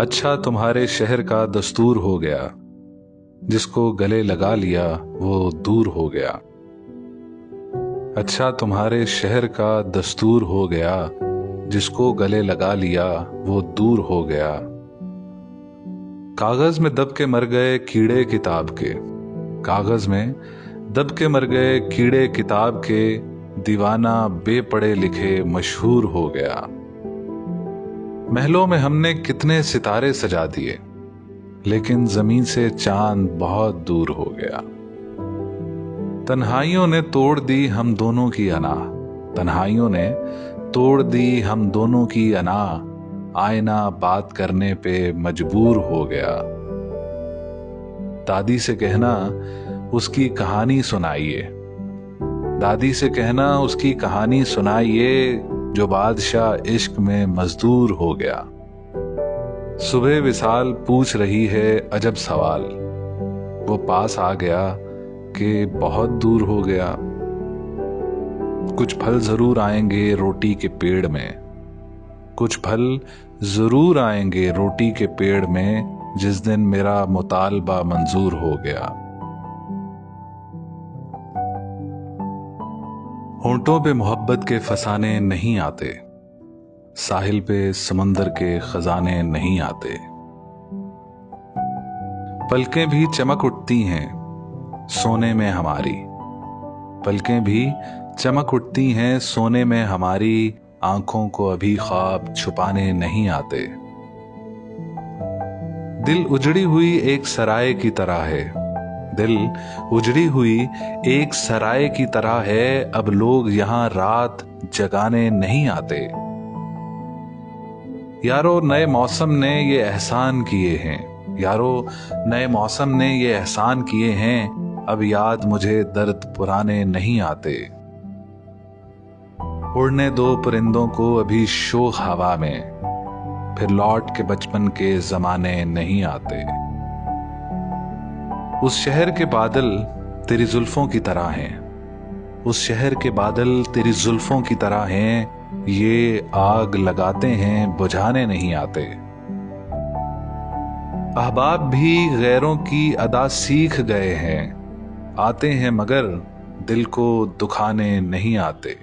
अच्छा तुम्हारे शहर का दस्तूर हो गया, जिसको गले लगा लिया वो दूर हो गया। अच्छा तुम्हारे शहर का दस्तूर हो गया, जिसको गले लगा लिया वो दूर हो गया। कागज में दब के मर गए कीड़े किताब के, कागज में दब के मर गए कीड़े किताब के, दीवाना बेपढ़े लिखे मशहूर हो गया। महलों में हमने कितने सितारे सजा दिए, लेकिन जमीन से चांद बहुत दूर हो गया। तन्हाइयों ने तोड़ दी हम दोनों की अना, तन्हाइयों ने तोड़ दी हम दोनों की अना, आईना बात करने पे मजबूर हो गया। दादी से कहना उसकी कहानी सुनाइए, दादी से कहना उसकी कहानी सुनाइए, जो बादशाह इश्क में मजदूर हो गया। सुबह विसाल पूछ रही है अजब सवाल, वो पास आ गया कि बहुत दूर हो गया। कुछ फल जरूर आएंगे रोटी के पेड़ में, कुछ फल जरूर आएंगे रोटी के पेड़ में, जिस दिन मेरा मुतालबा मंजूर हो गया। होंठों पे मोहब्बत के फसाने नहीं आते, साहिल पे समंदर के खजाने नहीं आते। पलकें भी चमक उठती हैं सोने में हमारी, पलकें भी चमक उठती हैं सोने में हमारी, आंखों को अभी ख्वाब छुपाने नहीं आते। दिल उजड़ी हुई एक सराय की तरह है, दिल उजड़ी हुई एक सराय की तरह है, अब लोग यहां रात जगाने नहीं आते। यारो नए मौसम ने ये एहसान किए हैं, यारो नए मौसम ने ये एहसान किए हैं, अब याद मुझे दर्द पुराने नहीं आते। उड़ने दो परिंदों को अभी शोख हवा में, फिर लौट के बचपन के जमाने नहीं आते। उस शहर के बादल तेरी जुल्फों की तरह हैं, उस शहर के बादल तेरी जुल्फों की तरह हैं, ये आग लगाते हैं बुझाने नहीं आते। अहबाब भी गैरों की अदा सीख गए हैं, आते हैं मगर दिल को दुखाने नहीं आते।